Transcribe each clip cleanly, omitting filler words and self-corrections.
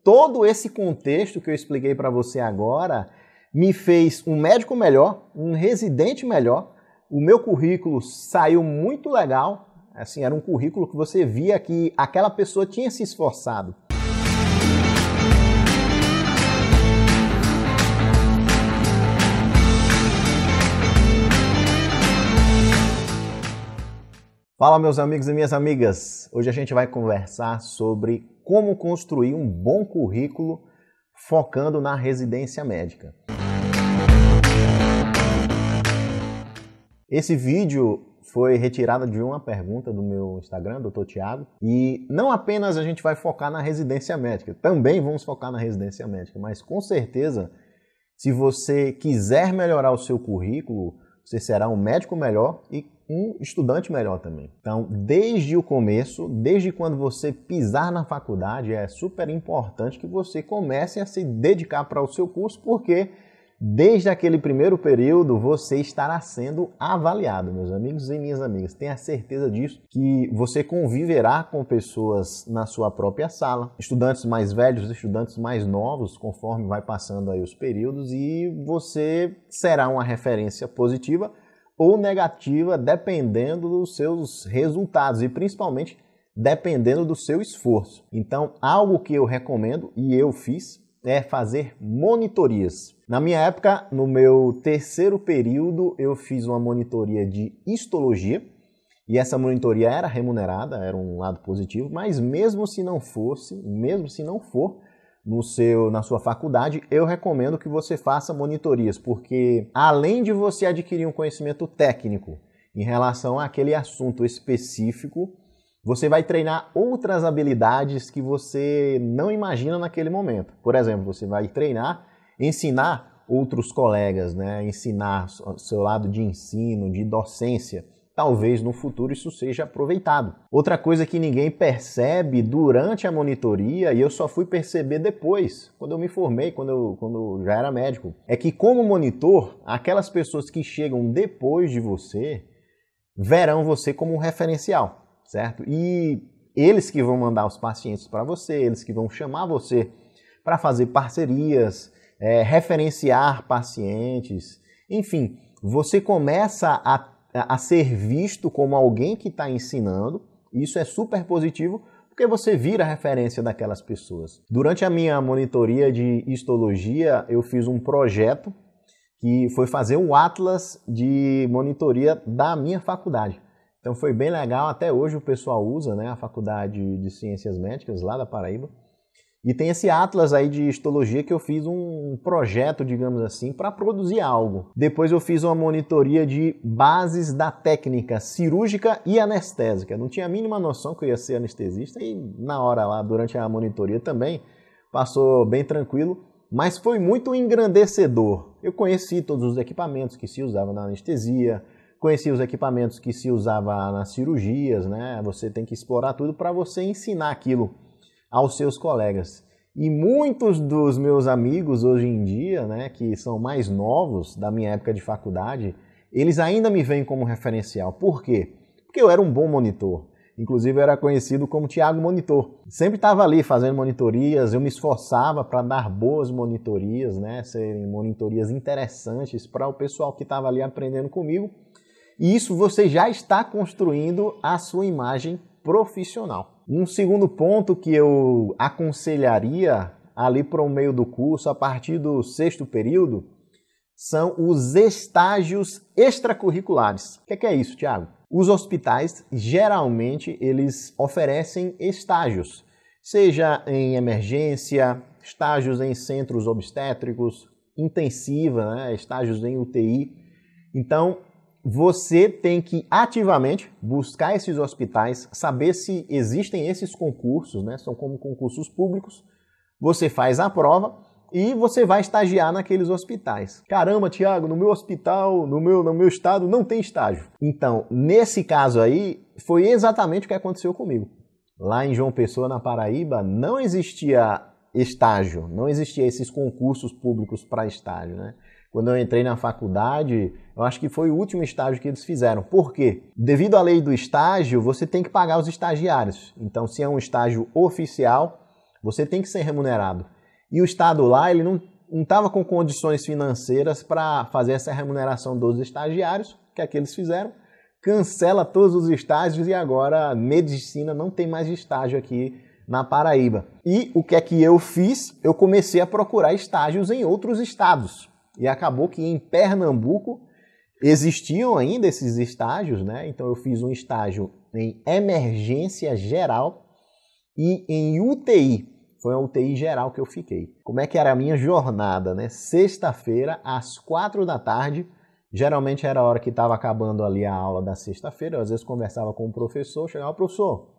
todo esse contexto que eu expliquei para você agora me fez um médico melhor, um residente melhor. O meu currículo saiu muito legal. Assim, era um currículo que você via que aquela pessoa tinha se esforçado. Fala, meus amigos e minhas amigas! Hoje a gente vai conversar sobre como construir um bom currículo focando na residência médica. Esse vídeo foi retirado de uma pergunta do meu Instagram, Dr. Thiago, e não apenas a gente vai focar na residência médica, também vamos focar na residência médica, mas com certeza, se você quiser melhorar o seu currículo, você será um médico melhor e um estudante melhor também. Então, desde o começo, desde quando você pisar na faculdade, é super importante que você comece a se dedicar para o seu curso, porque desde aquele primeiro período você estará sendo avaliado, meus amigos e minhas amigas. Tenha certeza disso, que você conviverá com pessoas na sua própria sala, estudantes mais velhos, estudantes mais novos, conforme vai passando aí os períodos, e você será uma referência positiva ou negativa, dependendo dos seus resultados e principalmente dependendo do seu esforço. Então, algo que eu recomendo e eu fiz é fazer monitorias. Na minha época, no meu terceiro período, eu fiz uma monitoria de histologia e essa monitoria era remunerada, era um lado positivo, mas mesmo se não for na sua faculdade, eu recomendo que você faça monitorias, porque além de você adquirir um conhecimento técnico em relação àquele assunto específico, você vai treinar outras habilidades que você não imagina naquele momento. Por exemplo, você vai ensinar outros colegas, né? Ensinar o seu lado de ensino, de docência. Talvez no futuro isso seja aproveitado. Outra coisa que ninguém percebe durante a monitoria, e eu só fui perceber depois, quando eu me formei, quando eu já era médico, é que como monitor, aquelas pessoas que chegam depois de você verão você como um referencial, certo? E eles que vão mandar os pacientes para você, eles que vão chamar você para fazer parcerias, referenciar pacientes, enfim, você começa a ser visto como alguém que está ensinando. Isso é super positivo, porque você vira referência daquelas pessoas. Durante a minha monitoria de histologia, eu fiz um projeto que foi fazer um atlas de monitoria da minha faculdade. Então foi bem legal, até hoje o pessoal usa, né, a Faculdade de Ciências Médicas lá da Paraíba. E tem esse atlas aí de histologia que eu fiz um projeto, digamos assim, para produzir algo. Depois eu fiz uma monitoria de bases da técnica cirúrgica e anestésica. Eu não tinha a mínima noção que eu ia ser anestesista e na hora lá, durante a monitoria também, passou bem tranquilo, mas foi muito engrandecedor. Eu conheci todos os equipamentos que se usavam na anestesia, conheci os equipamentos que se usavam nas cirurgias, né? Você tem que explorar tudo para você ensinar aquilo aos seus colegas. E muitos dos meus amigos hoje em dia, né, que são mais novos da minha época de faculdade, eles ainda me veem como referencial. Por quê? Porque eu era um bom monitor. Inclusive eu era conhecido como Thiago Monitor. Sempre estava ali fazendo monitorias, eu me esforçava para dar boas monitorias, né, serem monitorias interessantes para o pessoal que estava ali aprendendo comigo. E isso você já está construindo a sua imagem profissional. Um segundo ponto que eu aconselharia ali para o meio do curso, a partir do sexto período, são os estágios extracurriculares. O que é isso, Thiago? Os hospitais, geralmente, eles oferecem estágios, seja em emergência, estágios em centros obstétricos, intensiva, né? Estágios em UTI. Então, você tem que ativamente buscar esses hospitais, saber se existem esses concursos, né? São como concursos públicos. Você faz a prova e você vai estagiar naqueles hospitais. Caramba, Thiago, no meu hospital, no meu estado, não tem estágio. Então, nesse caso aí, foi exatamente o que aconteceu comigo. Lá em João Pessoa, na Paraíba, não existia estágio, não existia esses concursos públicos para estágio, né? Quando eu entrei na faculdade, eu acho que foi o último estágio que eles fizeram. Por quê? Devido à lei do estágio, você tem que pagar os estagiários. Então, se é um estágio oficial, Você tem que ser remunerado. E o Estado lá, ele não estava com condições financeiras para fazer essa remuneração dos estagiários. O que é que eles fizeram? Cancela todos os estágios e agora medicina não tem mais estágio aqui na Paraíba. E o que é que eu fiz? Eu comecei a procurar estágios em outros estados. E acabou que em Pernambuco existiam ainda esses estágios, né? Então eu fiz um estágio em emergência geral e em UTI. Foi uma UTI geral que eu fiquei. Como é que era a minha jornada, né? Sexta-feira, às 4 da tarde, geralmente era a hora que estava acabando ali a aula da sexta-feira, eu às vezes conversava com o professor, chegava, professor,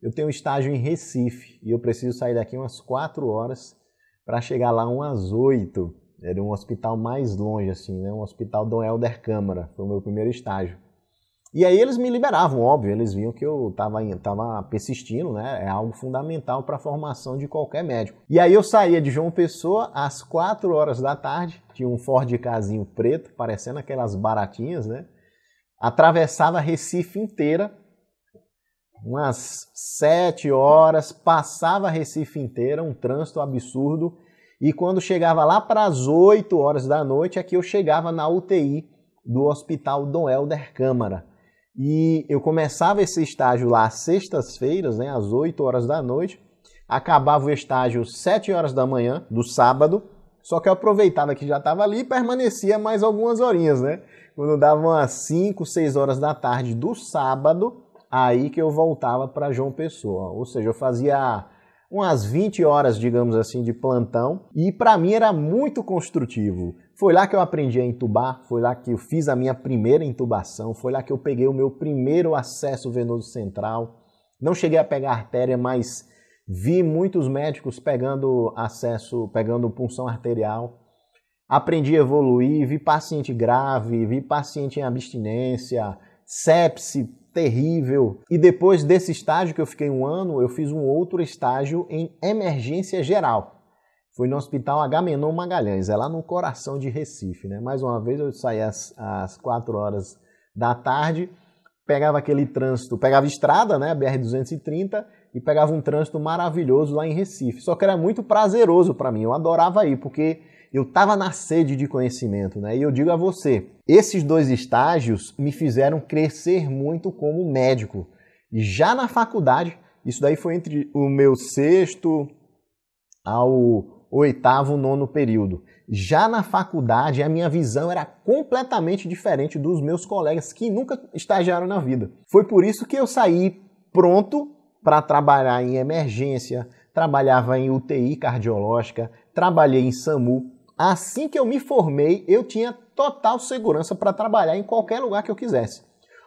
eu tenho um estágio em Recife e eu preciso sair daqui umas 4 horas para chegar lá umas 8. Era um hospital mais longe, assim, né? Um hospital Dom Helder Câmara, foi o meu primeiro estágio. E aí eles me liberavam, óbvio, eles viam que eu estava persistindo, né? É algo fundamental para a formação de qualquer médico. E aí eu saía de João Pessoa às 4 horas da tarde, tinha um Ford Casinho preto, parecendo aquelas baratinhas, né? Atravessava Recife inteira, umas 7 horas, passava Recife inteira, um trânsito absurdo, e quando chegava lá para as 8 horas da noite, é que eu chegava na UTI do Hospital Dom Helder Câmara. E eu começava esse estágio lá às sextas-feiras, né, às 8 horas da noite, acabava o estágio às 7 horas da manhã, do sábado, só que eu aproveitava que já estava ali e permanecia mais algumas horinhas, né? Quando dava umas 5, 6 horas da tarde do sábado, aí que eu voltava para João Pessoa. Ou seja, eu fazia umas 20 horas, digamos assim, de plantão, e para mim era muito construtivo. Foi lá que eu aprendi a intubar, foi lá que eu fiz a minha primeira intubação, foi lá que eu peguei o meu primeiro acesso venoso central. Não cheguei a pegar artéria, mas vi muitos médicos pegando punção arterial. Aprendi a evoluir, vi paciente grave, vi paciente em abstinência, sepse terrível. E depois desse estágio que eu fiquei 1 ano, eu fiz um outro estágio em emergência geral. Fui no Hospital Agamenon Magalhães, é lá no coração de Recife, né? Mais uma vez eu saía às 4 horas da tarde, pegava aquele trânsito, pegava estrada, né, BR-230, e pegava um trânsito maravilhoso lá em Recife. Só que era muito prazeroso para mim, eu adorava ir, porque eu estava na sede de conhecimento, né? E eu digo a você, esses 2 estágios me fizeram crescer muito como médico. E já na faculdade, isso daí foi entre o meu 6º ao 8º, 9º período. Já na faculdade, a minha visão era completamente diferente dos meus colegas que nunca estagiaram na vida. Foi por isso que eu saí pronto para trabalhar em emergência, trabalhava em UTI cardiológica, trabalhei em SAMU. Assim que eu me formei, eu tinha total segurança para trabalhar em qualquer lugar que eu quisesse.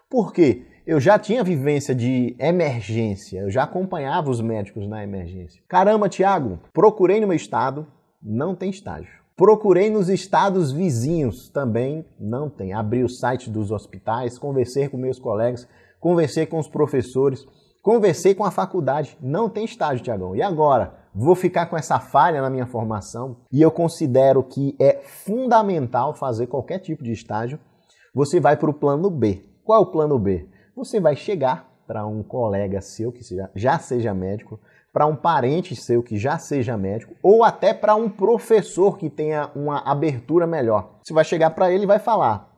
Por quê? Eu já tinha vivência de emergência, eu já acompanhava os médicos na emergência. Caramba, Thiago, procurei no meu estado, não tem estágio. Procurei nos estados vizinhos, também não tem. Abri o site dos hospitais, conversei com meus colegas, conversei com os professores, conversei com a faculdade, não tem estágio, Thiagão. E agora? Vou ficar com essa falha na minha formação? E eu considero que é fundamental fazer qualquer tipo de estágio. Você vai para o plano B. Qual é o plano B? Você vai chegar para um colega seu que já seja médico, para um parente seu que já seja médico, ou até para um professor que tenha uma abertura melhor. Você vai chegar para ele e vai falar: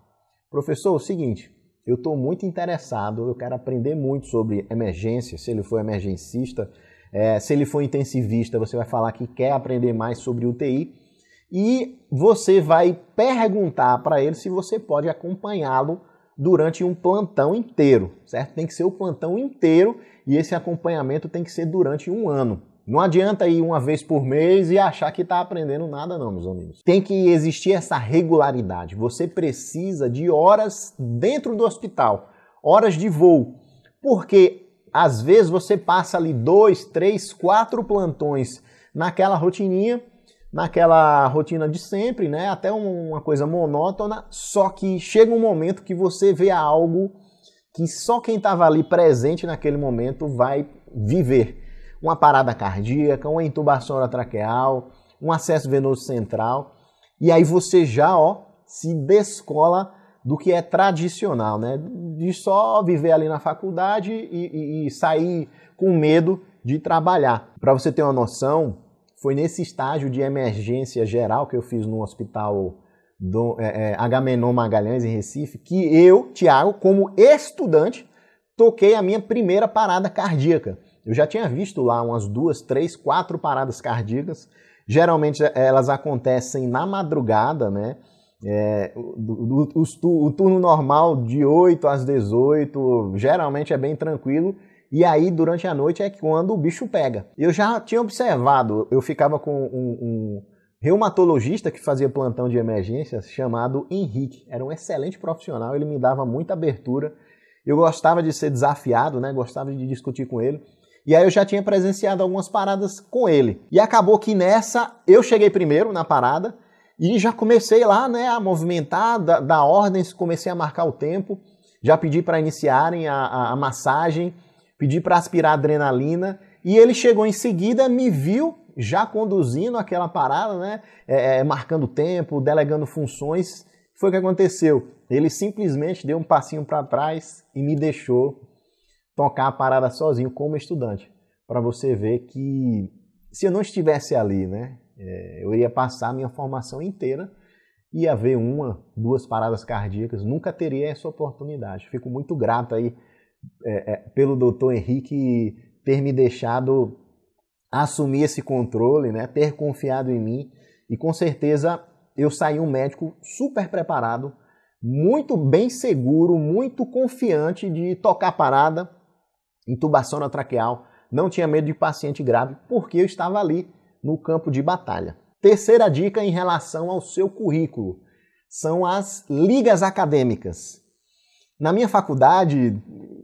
professor, é o seguinte, eu estou muito interessado, eu quero aprender muito sobre emergência, se ele for emergencista, se ele for intensivista, você vai falar que quer aprender mais sobre UTI, e você vai perguntar para ele se você pode acompanhá-lo durante um plantão inteiro, certo? Tem que ser o plantão inteiro e esse acompanhamento tem que ser durante 1 ano. Não adianta ir uma vez por mês e achar que está aprendendo nada não, meus amigos. Tem que existir essa regularidade. Você precisa de horas dentro do hospital, horas de voo, porque às vezes você passa ali 2, 3, 4 plantões naquela rotininha, naquela rotina de sempre, né? Até uma coisa monótona, só que chega um momento que você vê algo que só quem estava ali presente naquele momento vai viver. Uma parada cardíaca, uma intubação orotraqueal, um acesso venoso central, e aí você já se descola do que é tradicional, né? De só viver ali na faculdade e sair com medo de trabalhar. Para você ter uma noção, foi nesse estágio de emergência geral que eu fiz no hospital do Agamenon Magalhães, em Recife, que eu, Thiago, como estudante, toquei a minha primeira parada cardíaca. Eu já tinha visto lá umas 2, 3, 4 paradas cardíacas. Geralmente elas acontecem na madrugada, né? O turno normal de 8 às 18, geralmente é bem tranquilo. E aí, durante a noite, é quando o bicho pega. Eu já tinha observado, eu ficava com um reumatologista que fazia plantão de emergências, chamado Henrique. Era um excelente profissional, ele me dava muita abertura. Eu gostava de ser desafiado, né? Gostava de discutir com ele. E aí eu já tinha presenciado algumas paradas com ele. E acabou que nessa, eu cheguei primeiro na parada e já comecei lá, né, a movimentar, dar ordens, comecei a marcar o tempo. Já pedi para iniciarem a massagem, pedi para aspirar adrenalina. E ele chegou em seguida, me viu já conduzindo aquela parada, né, marcando tempo, delegando funções. Foi o que aconteceu. Ele simplesmente deu um passinho para trás e me deixou tocar a parada sozinho como estudante. Para você ver que se eu não estivesse ali, né, eu iria passar a minha formação inteira, ia ver 1, 2 paradas cardíacas, nunca teria essa oportunidade. Fico muito grato aí pelo Dr. Henrique ter me deixado assumir esse controle, né, ter confiado em mim, e com certeza eu saí um médico super preparado, muito bem seguro, muito confiante de tocar a parada, intubação na traqueal, não tinha medo de paciente grave, porque eu estava ali no campo de batalha. Terceira dica em relação ao seu currículo, são as ligas acadêmicas. Na minha faculdade,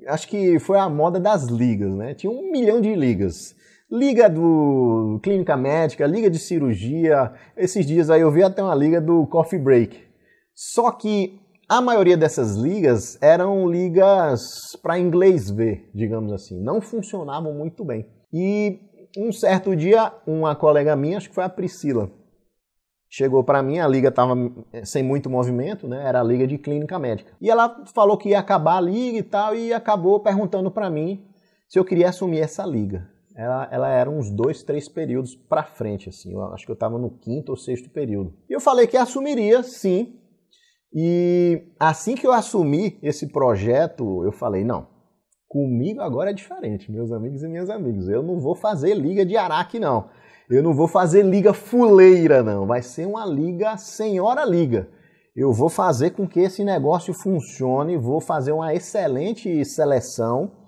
acho que foi a moda das ligas, né? Tinha 1 milhão de ligas. Liga do Clínica Médica, liga de cirurgia, esses dias aí eu vi até uma liga do Coffee Break. Só que a maioria dessas ligas eram ligas para inglês ver, digamos assim. Não funcionavam muito bem. E um certo dia, uma colega minha, acho que foi a Priscila, chegou para mim, a liga estava sem muito movimento, né? Era a liga de clínica médica. E ela falou que ia acabar a liga e tal, e acabou perguntando para mim se eu queria assumir essa liga. Ela era uns 2, 3 períodos para frente, assim. Eu acho que eu estava no 5º ou 6º período. E eu falei que assumiria, sim. E assim que eu assumi esse projeto, eu falei, não, comigo agora é diferente, meus amigos e minhas amigas. Eu não vou fazer liga de araque, não. Eu não vou fazer liga fuleira, não. Vai ser uma liga senhora liga. Eu vou fazer com que esse negócio funcione, vou fazer uma excelente seleção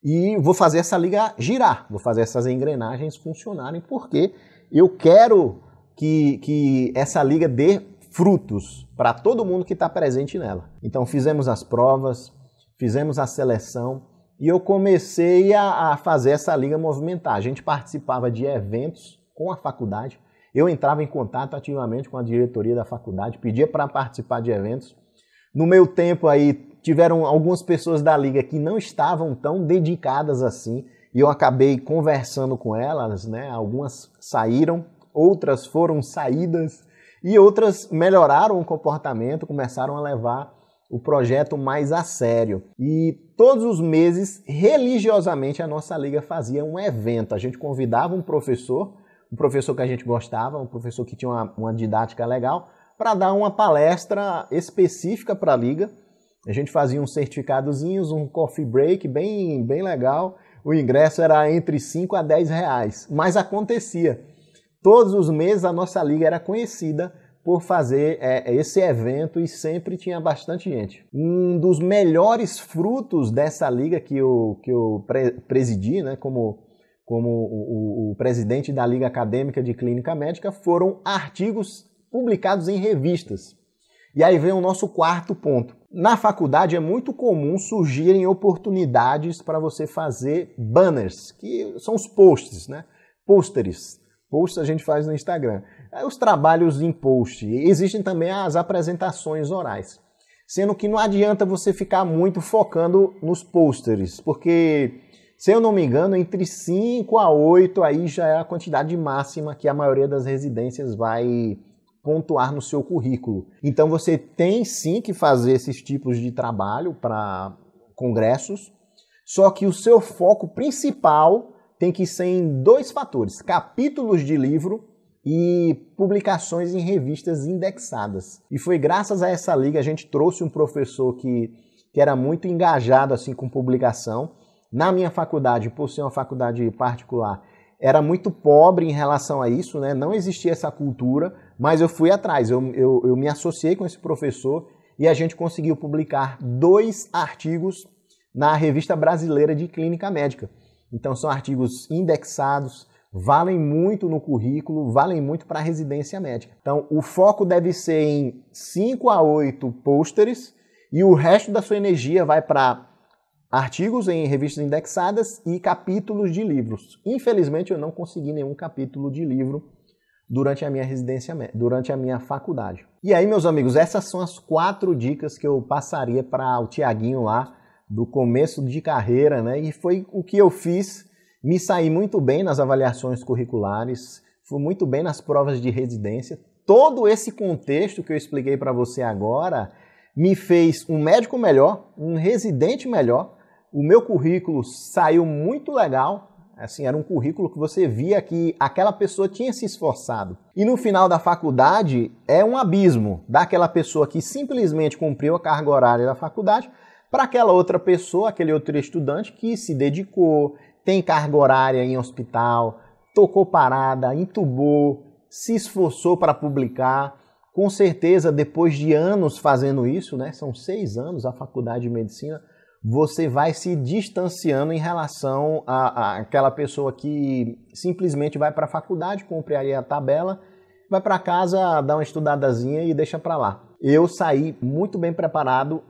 e vou fazer essa liga girar, vou fazer essas engrenagens funcionarem, porque eu quero que essa liga dê frutos para todo mundo que está presente nela. Então fizemos as provas, fizemos a seleção e eu comecei a fazer essa liga movimentar. A gente participava de eventos com a faculdade, eu entrava em contato ativamente com a diretoria da faculdade, pedia para participar de eventos. No meu tempo aí tiveram algumas pessoas da liga que não estavam tão dedicadas assim e eu acabei conversando com elas, né? Algumas saíram, outras foram saídas e outras melhoraram o comportamento, começaram a levar o projeto mais a sério. E todos os meses, religiosamente, a nossa liga fazia um evento. A gente convidava um professor que a gente gostava, um professor que tinha uma didática legal, para dar uma palestra específica para a liga. A gente fazia uns certificadozinhos, um coffee break bem legal. O ingresso era entre 5 a 10 reais, mas acontecia. Todos os meses a nossa liga era conhecida por fazer esse evento e sempre tinha bastante gente. Um dos melhores frutos dessa liga que eu presidi, né, como o presidente da Liga Acadêmica de Clínica Médica, foram artigos publicados em revistas. E aí vem o nosso quarto ponto. Na faculdade é muito comum surgirem oportunidades para você fazer banners, que são os posts, né? Pôsteres. Posts a gente faz no Instagram. Os trabalhos em post. Existem também as apresentações orais. Sendo que não adianta você ficar muito focando nos pôsteres, porque, se eu não me engano, entre 5 a 8 aí já é a quantidade máxima que a maioria das residências vai pontuar no seu currículo. Então você tem sim que fazer esses tipos de trabalho para congressos, só que o seu foco principal tem que ser em 2 fatores: capítulos de livro e publicações em revistas indexadas. E foi graças a essa liga, a gente trouxe um professor que era muito engajado assim com publicação. Na minha faculdade, por ser uma faculdade particular, era muito pobre em relação a isso, né? Não existia essa cultura, mas eu fui atrás, eu me associei com esse professor e a gente conseguiu publicar 2 artigos na Revista Brasileira de Clínica Médica. Então são artigos indexados, valem muito no currículo, valem muito para a residência médica. Então o foco deve ser em 5 a 8 pôsteres e o resto da sua energia vai para artigos em revistas indexadas e capítulos de livros. Infelizmente eu não consegui nenhum capítulo de livro durante a minha residência, durante a minha faculdade. E aí, meus amigos, essas são as 4 dicas que eu passaria para o Tiaguinho lá do começo de carreira, né? E foi o que eu fiz. Me saí muito bem nas avaliações curriculares, fui muito bem nas provas de residência. Todo esse contexto que eu expliquei para você agora me fez um médico melhor, um residente melhor. O meu currículo saiu muito legal, assim, era um currículo que você via que aquela pessoa tinha se esforçado. E no final da faculdade é um abismo daquela pessoa que simplesmente cumpriu a carga horária da faculdade para aquela outra pessoa, aquele outro estudante que se dedicou, tem carga horária em hospital, tocou parada, entubou, se esforçou para publicar. Com certeza, depois de anos fazendo isso, né, são 6 anos a faculdade de medicina, você vai se distanciando em relação a aquela pessoa que simplesmente vai para a faculdade, cumpre aí a tabela, vai para casa, dá uma estudadazinha e deixa para lá. Eu saí muito bem preparado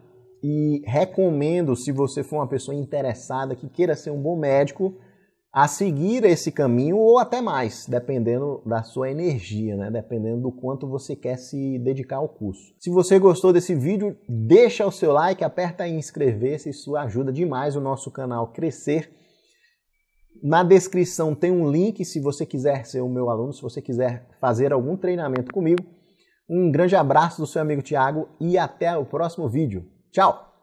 e recomendo, se você for uma pessoa interessada, que queira ser um bom médico, a seguir esse caminho ou até mais, dependendo da sua energia, né? Dependendo do quanto você quer se dedicar ao curso. Se você gostou desse vídeo, deixa o seu like, aperta em inscrever-se, isso ajuda demais o nosso canal a crescer. Na descrição tem um link se você quiser ser o meu aluno, se você quiser fazer algum treinamento comigo. Um grande abraço do seu amigo Tiago e até o próximo vídeo. Tchau!